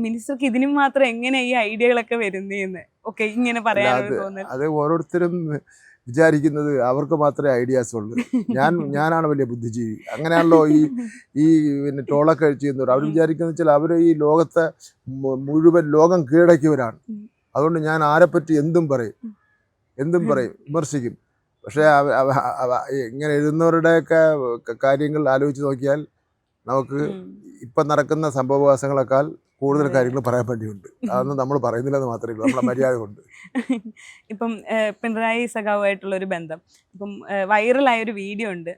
Speaker 2: മിനിസ്റ്റർക്ക് ഇതിനും മാത്രം എങ്ങനെ ഈ ഐഡിയകളൊക്കെ വരുന്നേന്ന് ഒക്കെ ഇങ്ങനെ പറയാനൊരു തോന്നുന്നു.
Speaker 1: അത് ഓരോരുത്തരും വിചാരിക്കുന്നത് അവർക്ക് മാത്രമേ ഐഡിയാസ് ഉള്ളൂ. ഞാനാണ് വലിയ ബുദ്ധിജീവി, അങ്ങനെയാണല്ലോ ഈ പിന്നെ ടോളൊക്കെ ചെയ്യുന്നവർ. അവർ വിചാരിക്കുന്ന വെച്ചാൽ അവർ ഈ ലോകത്തെ മുഴുവൻ ലോകം കീഴടക്കിയവരാണ്. അതുകൊണ്ട് ഞാൻ ആരെപ്പറ്റി എന്തും പറയും, വിമർശിക്കും. പക്ഷേ ഇങ്ങനെ എഴുതുന്നവരുടെയൊക്കെ കാര്യങ്ങൾ ആലോചിച്ച് നോക്കിയാൽ നമുക്ക് ഇപ്പം നടക്കുന്ന സംഭവവാസങ്ങളെക്കാൾ കൂടുതൽ കാര്യങ്ങൾ പറയാൻ വേണ്ടിയുണ്ട്. അതൊന്നും നമ്മൾ പറയുന്നില്ലെന്ന് മാത്രമേ ഉള്ളൂ, നമ്മളെ മര്യാദ കൊണ്ട്.
Speaker 2: ഇപ്പം പിണറായി സഖാവുമായിട്ടുള്ള ഒരു ബന്ധം ഇപ്പം വൈറലായ ഒരു വീഡിയോ ഉണ്ട്.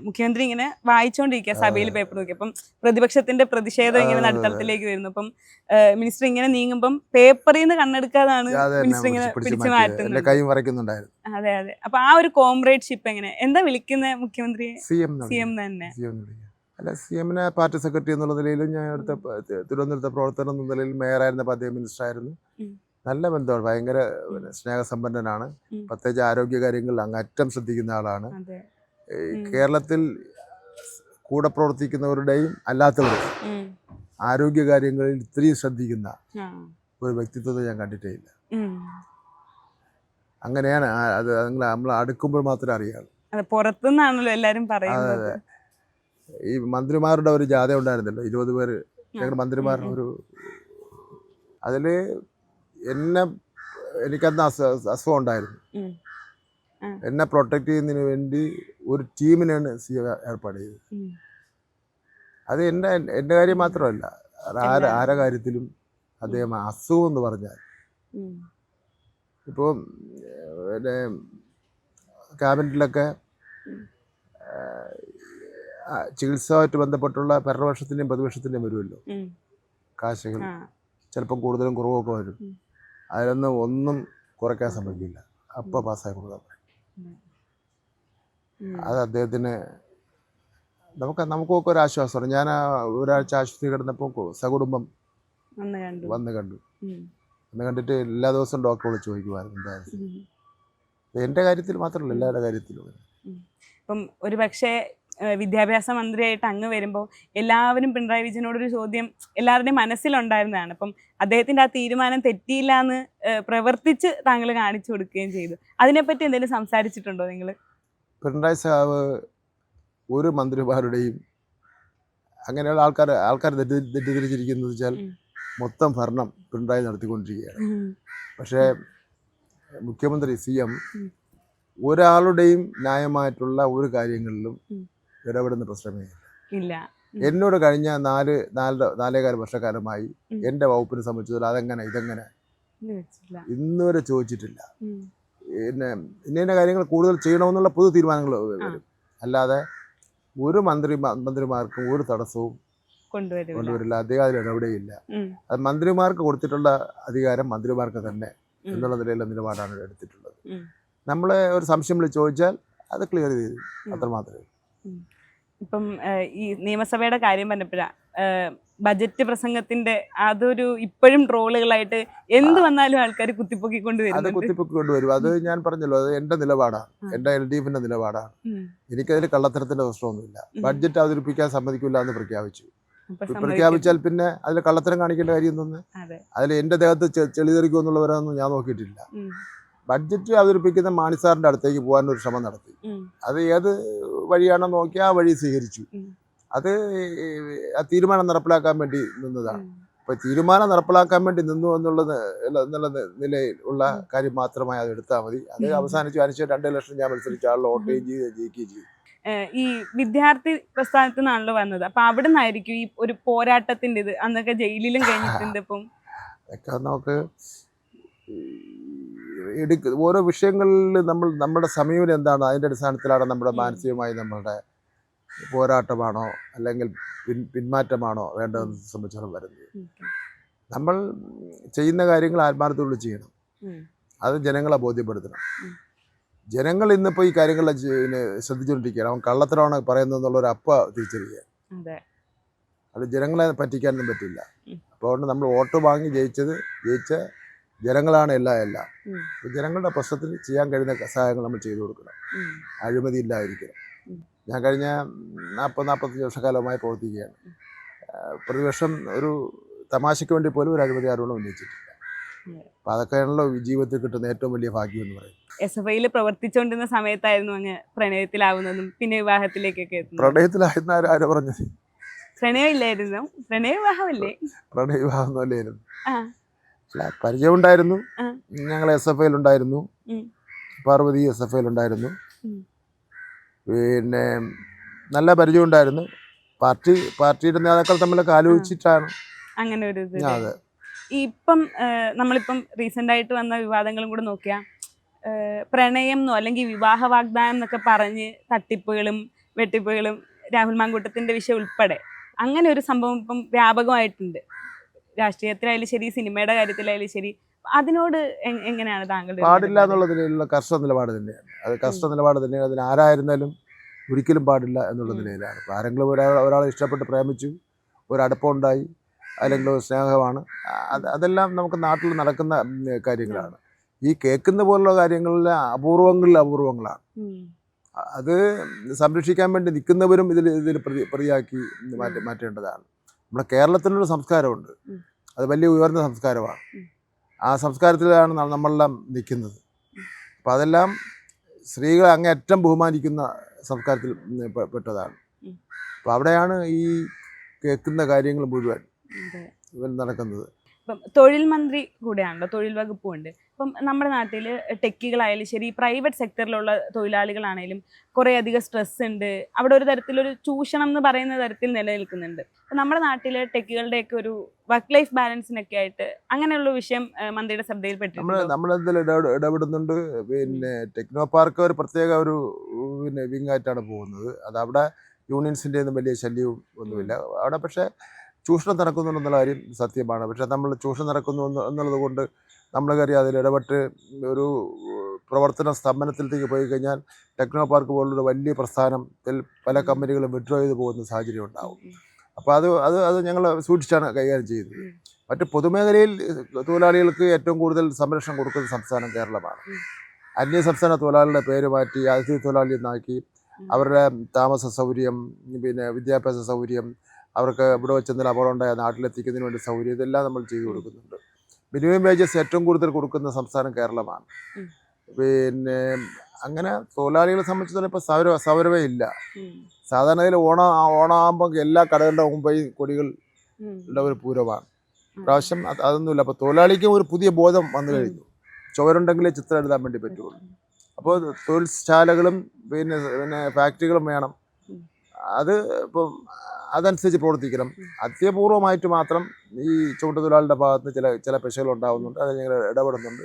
Speaker 2: മുഖ്യമന്ത്രി ഇങ്ങനെ വായിച്ചുകൊണ്ടിരിക്കുക സഭയിൽ പേപ്പർ നോക്കി, അപ്പം പ്രതിപക്ഷത്തിന്റെ പ്രതിഷേധം ഇങ്ങനെ നടുത്തളത്തിലേക്ക് വരുന്നു. അപ്പം മിനിസ്റ്റർ ഇങ്ങനെ നീങ്ങുമ്പം പേപ്പറിൽ നിന്ന് കണ്ണെടുക്കാതാണ് മിനിസ്റ്റർ ഇങ്ങനെ പിടിച്ചു മാറ്റുന്നത്.
Speaker 1: കൈ വരയ്ക്കുന്നുണ്ടായിരുന്നു.
Speaker 2: അതെ അതെ. അപ്പൊ ആ ഒരു കോംറേഡ്ഷിപ്പ് എങ്ങനെ, എന്താ വിളിക്കുന്ന മുഖ്യമന്ത്രിയെ? CM തന്നെ.
Speaker 1: അല്ല, CM പാർട്ടി സെക്രട്ടറി എന്നുള്ള നിലയിലും ഞാൻ അടുത്ത തിരുവനന്തപുരത്തെ പ്രവർത്തനം എന്ന നിലയിൽ മേയറായിരുന്നപ്പോൾ അദ്ദേഹം മിനിസ്റ്റർ ആയിരുന്നു. നല്ല ബന്ധമാണ്, ഭയങ്കര സ്നേഹസമ്പന്നനാണ്. പ്രത്യേകിച്ച് ആരോഗ്യ കാര്യങ്ങളിൽ അങ്ങറ്റം ശ്രദ്ധിക്കുന്ന ആളാണ്. കേരളത്തിൽ കൂടെ പ്രവർത്തിക്കുന്നവരുടെയും അല്ലാത്തവരുടെയും ആരോഗ്യ കാര്യങ്ങളിൽ ഇത്രയും ശ്രദ്ധിക്കുന്ന ഒരു വ്യക്തിത്വത്തെ ഞാൻ കണ്ടിട്ടേ ഇല്ല. അങ്ങനെയാണ് അത്, നമ്മൾ അടുക്കുമ്പോൾ മാത്രമേ അറിയാളൂ.
Speaker 2: പുറത്തുനിന്നാണല്ലോ എല്ലാരും പറയുന്നത്.
Speaker 1: ഈ മന്ത്രിമാരുടെ ഒരു ജാഥ ഉണ്ടായിരുന്നല്ലോ, 20 പേര് ഞങ്ങളുടെ മന്ത്രിമാർ. അതില് എനിക്കന്ന് അസുഖം ഉണ്ടായിരുന്നു. എന്നെ പ്രൊട്ടക്ട് ചെയ്യുന്നതിന് വേണ്ടി ഒരു ടീമിനാണ് CM ഏർപ്പാട് ചെയ്തത്. അത് എൻ്റെ കാര്യം മാത്രമല്ല, ആരെ കാര്യത്തിലും അദ്ദേഹം അസുഖം എന്ന് പറഞ്ഞാൽ ഇപ്പോൾ ക്യാബിനറ്റിലൊക്കെ ചികിത്സയുമായിട്ട് ബന്ധപ്പെട്ടുള്ള ഭരണപക്ഷത്തിൻ്റെയും പ്രതിപക്ഷത്തിൻ്റെയും വരുമല്ലോ കാശുകൾ, ചിലപ്പം കൂടുതലും കുറവൊക്കെ വരും. അതിലൊന്നും ഒന്നും കുറയ്ക്കാൻ സമ്മതിക്കില്ല, അപ്പം പാസ്സായി കൊടുക്കാൻ പറയും. അത് അദ്ദേഹത്തിന് നമുക്കൊക്കെ ഒരു ആശ്വാസമാണ്. ഞാൻ ഒരാഴ്ച ആശുപത്രി കിടന്നപ്പോൾ സകുടുംബം വന്ന് കണ്ടു. അന്ന് കണ്ടിട്ട് എല്ലാ ദിവസവും ഡോക്ടർ വിളിച്ച് ചോദിക്കുമായിരുന്നു എന്തായാലും. എൻ്റെ കാര്യത്തിൽ മാത്രമല്ല, എല്ലാവരുടെ കാര്യത്തിലും.
Speaker 2: ഇപ്പം ഒരു പക്ഷേ വിദ്യാഭ്യാസ മന്ത്രിയായിട്ട് അങ്ങ് വരുമ്പോൾ എല്ലാവരും പിണറായി വിജയനോടൊരു ചോദ്യം എല്ലാവരുടെയും മനസ്സിലുണ്ടായിരുന്നതാണ്. അപ്പം അദ്ദേഹത്തിൻ്റെ ആ തീരുമാനം തെറ്റിയില്ല എന്ന് പ്രവർത്തിച്ച് താങ്കൾ കാണിച്ചു കൊടുക്കുകയും ചെയ്തു. അതിനെപ്പറ്റി എന്തെങ്കിലും സംസാരിച്ചിട്ടുണ്ടോ നിങ്ങൾ?
Speaker 1: പിണറായി സാഹബ് ഒരു മന്ത്രിമാരുടെയും അങ്ങനെയുള്ള ആൾക്കാർ തെറ്റിദ്ധരിച്ചിരിക്കുന്നത് വെച്ചാൽ മൊത്തം ഭരണം പിണറായി നടത്തിക്കൊണ്ടിരിക്കുകയാണ്. പക്ഷേ മുഖ്യമന്ത്രി CM ഒരാളുടെയും ന്യായമായിട്ടുള്ള ഒരു കാര്യങ്ങളിലും ഇടപെടുന്ന പ്രശ്നമേ ഇല്ല. എന്നോട് കഴിഞ്ഞ 4.25 വർഷക്കാലമായി എൻ്റെ വകുപ്പിനെ സംബന്ധിച്ചത് അതെങ്ങനെ ഇതെങ്ങനെ ഇന്നുവരെ ചോദിച്ചിട്ടില്ല. ഇന്ന കാര്യങ്ങൾ കൂടുതൽ ചെയ്യണമെന്നുള്ള പൊതു തീരുമാനങ്ങൾ വരും, അല്ലാതെ ഒരു മന്ത്രിമാർക്കും ഒരു തടസ്സവും കൊണ്ടുവരില്ല. അദ്ദേഹം അതിൽ ഇടപെടുകയില്ല. അത് മന്ത്രിമാർക്ക് കൊടുത്തിട്ടുള്ള അധികാരം മന്ത്രിമാർക്ക് തന്നെ എന്നുള്ള നിലയിലുള്ള നിലപാടാണ് എടുത്തിട്ടുള്ളത്. നമ്മൾ ഒരു സംശയം വിളിച്ച് ചോദിച്ചാൽ അത് ക്ലിയർ ചെയ്തു, അത്രമാത്രമേ.
Speaker 2: ഇപ്പം ഈ നിയമസഭയുടെ കാര്യം പറഞ്ഞപ്പോഴാണ് ബജറ്റ് പ്രസംഗത്തിന്റെ അതൊരു ഇപ്പോഴും ട്രോളുകളായിട്ട് എന്ത് വന്നാലും ആൾക്കാർ കുത്തിപ്പൊക്കിക്കൊണ്ടുവരും.
Speaker 1: അത് ഞാൻ പറഞ്ഞല്ലോ, അത് എൻ്റെ നിലപാടാണ്, എൻ്റെ LDFിന്റെ നിലപാടാണ്. എനിക്കതിൽ കള്ളത്തരത്തിന്റെ പ്രശ്നമൊന്നുമില്ല. ബഡ്ജറ്റ് അവതരിപ്പിക്കാൻ സമ്മതിക്കില്ല എന്ന് പ്രഖ്യാപിച്ചാൽ പിന്നെ അതിൽ കള്ളത്തരം കാണിക്കേണ്ട കാര്യം എന്തെന്ന്? അതിൽ എൻ്റെ ദേഹത്ത് ചെളിതെറിക്കുമെന്നുള്ളവരൊന്നും ഞാൻ നോക്കിയിട്ടില്ല. ബഡ്ജറ്റ് അവതരിപ്പിക്കുന്ന മാണിസാറിന്റെ അടുത്തേക്ക് പോകാനൊരു ശ്രമം നടത്തി. അത് ഏത് വഴിയാണോ നോക്കി ആ വഴി സ്വീകരിച്ചു. അത് ആ തീരുമാനം നടപ്പിലാക്കാൻ വേണ്ടി നിന്നതാണ്. അപ്പൊ തീരുമാനം നടപ്പിലാക്കാൻ വേണ്ടി നിന്നു എന്നുള്ള നിലയിൽ ഉള്ള കാര്യം മാത്രമായി അത് എടുത്താൽ മതി. അത് അവസാനിച്ചു. 2 ലക്ഷം ഞാൻ മത്സരിച്ച ആളുകൾ വോട്ടുകയും ജയിക്കുകയും ചെയ്തു.
Speaker 2: ഈ വിദ്യാർത്ഥി പ്രസ്ഥാനത്തിൽ നിന്നാണല്ലോ വന്നത്. അപ്പൊ അവിടെ നിന്നായിരിക്കും ഈ ഒരു പോരാട്ടത്തിന്റെ ഇത് അന്നൊക്കെ ജയിലിലും കഴിഞ്ഞിട്ടുണ്ട്. ഇപ്പം
Speaker 1: നമുക്ക് ഓരോ വിഷയങ്ങളിൽ നമ്മുടെ സമീപനം എന്താണ്, അതിൻ്റെ അടിസ്ഥാനത്തിലാണ് നമ്മുടെ മാനസികമായി നമ്മളുടെ പോരാട്ടമാണോ അല്ലെങ്കിൽ പിന്മാറ്റമാണോ വേണ്ടതെന്ന് സംബന്ധിച്ചാണ് വരുന്നത്. നമ്മൾ ചെയ്യുന്ന കാര്യങ്ങൾ ആത്മാർത്ഥതയോടെ ചെയ്യണം. അത് ജനങ്ങളെ ബോധ്യപ്പെടുത്തണം. ജനങ്ങൾ ഇന്നിപ്പോൾ ഈ കാര്യങ്ങളെ ശ്രദ്ധിച്ചുകൊണ്ടിരിക്കുകയാണ്. അവൻ കള്ളത്തരമാണ് പറയുന്നതെന്നുള്ളൊരു തിരിച്ചറിയുക. അത് ജനങ്ങളെ പറ്റിക്കാനൊന്നും പറ്റില്ല. അപ്പോൾ അതുകൊണ്ട് നമ്മൾ വോട്ട് വാങ്ങി ജയിച്ച ജനങ്ങളാണ് എല്ലാം. ജനങ്ങളുടെ പ്രശ്നത്തിൽ ചെയ്യാൻ കഴിയുന്ന സഹായങ്ങൾ നമ്മൾ ചെയ്തു കൊടുക്കണം. അഴിമതി ഇല്ലാതിരിക്കണം. ഞാൻ കഴിഞ്ഞ 40-45 വർഷക്കാലമായി പ്രവർത്തിക്കുകയാണ്. പ്രതിപക്ഷം ഒരു തമാശയ്ക്ക് വേണ്ടി പോലും ഒരു അഴിമതി ആരോപണം ഉന്നയിച്ചിട്ടില്ല. അപ്പം അതൊക്കെയാണല്ലോ ജീവിതത്തിൽ കിട്ടുന്ന ഏറ്റവും വലിയ ഭാഗ്യം എന്ന് പറയുന്നത്.
Speaker 2: SFIയിൽ പ്രവർത്തിച്ചുകൊണ്ടിരുന്ന സമയത്തായിരുന്നു അങ്ങ് പ്രണയത്തിലാവുന്നതും പിന്നെ വിവാഹത്തിലേക്കൊക്കെ എത്തുന്നത്.
Speaker 1: പ്രണയത്തിലായിരുന്ന ആരോ പറഞ്ഞത്?
Speaker 2: പ്രണയമില്ലായിരുന്നു, പ്രണയവിവാഹമല്ലേ?
Speaker 1: പ്രണയവിവാഹമൊന്നും അല്ലായിരുന്നു. പരിചയം ഉണ്ടായിരുന്നു. ഞങ്ങൾ SFIയിൽ ഉണ്ടായിരുന്നു. പാർവതി SFIയിൽ ഉണ്ടായിരുന്നു. പിന്നെ നല്ല പരിചയം ഉണ്ടായിരുന്നു. പാർട്ടിയുടെ നേതാക്കൾ തമ്മിലൊക്കെ ആലോചിച്ചിട്ടാണ്.
Speaker 2: അങ്ങനെ ഒരു ഇത്.
Speaker 1: അതെ.
Speaker 2: ഇപ്പം നമ്മളിപ്പം റീസെന്റ് ആയിട്ട് വന്ന വിവാദങ്ങളും കൂടെ നോക്കിയാൽ പ്രണയം എന്നോ അല്ലെങ്കിൽ വിവാഹ വാഗ്ദാനം എന്നൊക്കെ പറഞ്ഞ് തട്ടിപ്പുകളും വെട്ടിപ്പുകളും രാഹുൽ മാങ്കൂട്ടത്തിന്റെ വിഷയം ഉൾപ്പെടെ അങ്ങനെ ഒരു സംഭവം ഇപ്പം വ്യാപകമായിട്ടുണ്ട്. രാഷ്ട്രീയത്തിലായാലും ശരി, സിനിമയുടെ കാര്യത്തിലായാലും ശരി. അതിനോട് എങ്ങനെയാണ് താങ്കളുടെ?
Speaker 1: പാടില്ല എന്നുള്ളതിലുള്ള കർശന നിലപാട് തന്നെയാണ്. അത് കർശന നിലപാട് തന്നെയാണ്. അതിന് ആരായിരുന്നാലും ഒരിക്കലും പാടില്ല എന്നുള്ള നിലയിലാണ്. ഇപ്പോൾ ആരെങ്കിലും ഒരാളെ ഇഷ്ടപ്പെട്ട് പ്രേമിച്ചു, ഒരടുപ്പമുണ്ടായി, അല്ലെങ്കിൽ ഒരു സ്നേഹമാണ്, അതെല്ലാം നമുക്ക് നാട്ടിൽ നടക്കുന്ന കാര്യങ്ങളാണ്. ഈ കേൾക്കുന്ന പോലുള്ള കാര്യങ്ങളിൽ അപൂർവങ്ങളാണ്. അത് സംരക്ഷിക്കാൻ വേണ്ടി നിൽക്കുന്നവരും ഇതിൽ പ്രതിയാക്കി മാറ്റേണ്ടതാണ്. നമ്മുടെ കേരളത്തിനൊരു സംസ്കാരമുണ്ട്, അത് വലിയ ഉയർന്ന സംസ്കാരമാണ്. ആ സംസ്കാരത്തിലാണ് നമ്മളെല്ലാം നിൽക്കുന്നത്. അപ്പം അതെല്ലാം സ്ത്രീകളെ അങ്ങേയറ്റം ബഹുമാനിക്കുന്ന സംസ്കാരത്തിൽ പെട്ടതാണ്. അപ്പം അവിടെയാണ് ഈ കേൾക്കുന്ന കാര്യങ്ങൾ മുഴുവൻ നടക്കുന്നത്.
Speaker 2: ഇപ്പം തൊഴിൽ മന്ത്രി കൂടെയാണല്ലോ, തൊഴിൽ വകുപ്പും ഉണ്ട്. ഇപ്പം നമ്മുടെ നാട്ടിൽ ടെക്കികളായാലും ശരി, പ്രൈവറ്റ് സെക്ടറിലുള്ള തൊഴിലാളികളാണെങ്കിലും കുറേ അധികം സ്ട്രെസ് ഉണ്ട്. അവിടെ ഒരു തരത്തിലൊരു ചൂഷണം എന്ന് പറയുന്ന തരത്തിൽ നിലനിൽക്കുന്നുണ്ട്. അപ്പം നമ്മുടെ നാട്ടിൽ ടെക്കുകളുടെയൊക്കെ ഒരു വർക്ക് ലൈഫ് ബാലൻസിനൊക്കെ ആയിട്ട് അങ്ങനെയുള്ള വിഷയം മന്ത്രിയുടെ ശ്രദ്ധയിൽപ്പെട്ടിട്ടുണ്ട്.
Speaker 1: നമ്മളെന്തിൽ ഇടപെടുന്നുണ്ട്. പിന്നെ ടെക്നോ പാർക്ക് ഒരു പ്രത്യേക ഒരു വിങ്ങായിട്ടാണ് പോകുന്നത്. അത് അവിടെ യൂണിയൻസിൻ്റെ ഒന്നും വലിയ ശല്യവും ഒന്നുമില്ല അവിടെ. പക്ഷേ ചൂഷണം നടക്കുന്നുണ്ടെന്നുള്ള കാര്യം സത്യമാണ്. പക്ഷെ നമ്മൾ ചൂഷണം നടക്കുന്നു എന്നുള്ളത് കൊണ്ട് നമ്മൾ കയറി അതിൽ ഇടപെട്ട് ഒരു പ്രവർത്തന സ്തംഭനത്തിലേക്ക് പോയി കഴിഞ്ഞാൽ ടെക്നോ പാർക്ക് പോലുള്ളൊരു വലിയ പ്രസ്ഥാനത്തിൽ പല കമ്പനികളും വിഡ്രോ ചെയ്ത് പോകുന്ന സാഹചര്യം ഉണ്ടാവും. അപ്പോൾ അത് ഞങ്ങൾ സൂക്ഷിച്ചാണ് കൈകാര്യം ചെയ്യുന്നത്. മറ്റ് പൊതുമേഖലയിൽ തൊഴിലാളികൾക്ക് ഏറ്റവും കൂടുതൽ സംരക്ഷണം കൊടുക്കുന്ന സംസ്ഥാനം കേരളമാണ്. അന്യ സംസ്ഥാന തൊഴിലാളികളുടെ പേര് മാറ്റി അതിഥി തൊഴിലാളി എന്നാക്കി അവരുടെ താമസ സൗകര്യം, പിന്നെ വിദ്യാഭ്യാസ സൗകര്യം, അവർക്ക് ഇവിടെ വെച്ചെന്തെങ്കിലും അപകടം ഉണ്ടായ നാട്ടിലെത്തിക്കുന്നതിന് വേണ്ടി സൗകര്യം, ഇതെല്ലാം നമ്മൾ ചെയ്തു കൊടുക്കുന്നുണ്ട്. മിനിമം വേജസ് ഏറ്റവും കൂടുതൽ കൊടുക്കുന്ന സംസ്ഥാനം കേരളമാണ്. പിന്നെ അങ്ങനെ തൊഴിലാളികളെ സംബന്ധിച്ചിടത്തോളം ഇപ്പോൾ സൗരവേ ഇല്ല. സാധാരണ ഇതിൽ ഓണമാകുമ്പോൾ എല്ലാ കടകളുടെ മുമ്പായി കൊടികളുടെ ഒരു പൂരമാണ്. പ്രാവശ്യം അതൊന്നുമില്ല. അപ്പോൾ തൊഴിലാളിക്കും ഒരു പുതിയ ബോധം വന്നു കഴിഞ്ഞു. ചുവരുണ്ടെങ്കിലേ ചിത്രം എഴുതാൻ വേണ്ടി പറ്റുള്ളൂ. അപ്പോൾ തൊഴിൽശാലകളും പിന്നെ ഫാക്ടറികളും വേണം. അത് ഇപ്പം അതനുസരിച്ച് പ്രവർത്തിക്കണം. അത്യപൂർവമായിട്ട് മാത്രം ഈ ചുമട്ടുതൊഴിലാളിയുടെ ഭാഗത്ത് ചില പെശകൾ ഉണ്ടാകുന്നുണ്ട്. അത് ഞങ്ങൾ ഇടപെടുന്നുണ്ട്.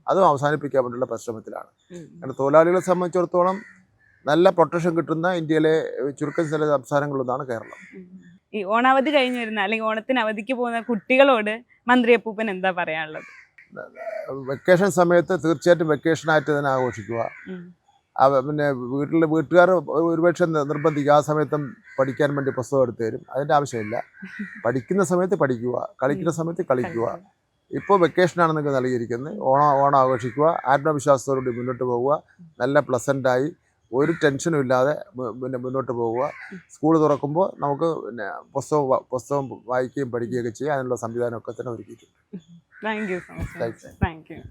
Speaker 1: അതും അവസാനിപ്പിക്കാൻ വേണ്ടിയുള്ള പരിശ്രമത്തിലാണ്. കാരണം തൊഴിലാളികളെ സംബന്ധിച്ചിടത്തോളം നല്ല പ്രൊട്ടക്ഷൻ കിട്ടുന്ന ഇന്ത്യയിലെ ചുരുക്കം ചില സംസ്ഥാനങ്ങളിലൊന്നാണ് കേരളം.
Speaker 2: ഈ ഓണാവധി കഴിഞ്ഞ് വരുന്ന അല്ലെങ്കിൽ ഓണത്തിന് അവധിക്ക് പോകുന്ന കുട്ടികളോട് മന്ത്രി അപ്പൂപ്പൻ എന്താ പറയാനുള്ളത്?
Speaker 1: വെക്കേഷൻ സമയത്ത് തീർച്ചയായിട്ടും വെക്കേഷനായിട്ട് തന്നെ ആഘോഷിക്കുക. പിന്നെ വീട്ടുകാർ ഒരുപക്ഷെ നിർബന്ധിക്കുക. ആ സമയത്തും പഠിക്കാൻ വേണ്ടി പുസ്തകം എടുത്തു തരും. അതിൻ്റെ ആവശ്യമില്ല. പഠിക്കുന്ന സമയത്ത് പഠിക്കുക, കളിക്കുന്ന സമയത്ത് കളിക്കുക. ഇപ്പോൾ വെക്കേഷനാണ് നൽകിയിരിക്കുന്നത്. ഓണം ആഘോഷിക്കുക, ആത്മവിശ്വാസത്തോടുകൂടി മുന്നോട്ട് പോവുക, നല്ല പ്ലസൻ്റായി ഒരു ടെൻഷനും ഇല്ലാതെ മുന്നോട്ട് പോവുക. സ്കൂൾ തുറക്കുമ്പോൾ നമുക്ക് പുസ്തകം വായിക്കുകയും പഠിക്കുകയൊക്കെ ചെയ്യുക. അതിനുള്ള സംവിധാനമൊക്കെ തന്നെ ഒരുക്കിയിട്ടുണ്ട്.
Speaker 2: Thank you so much. Thank you.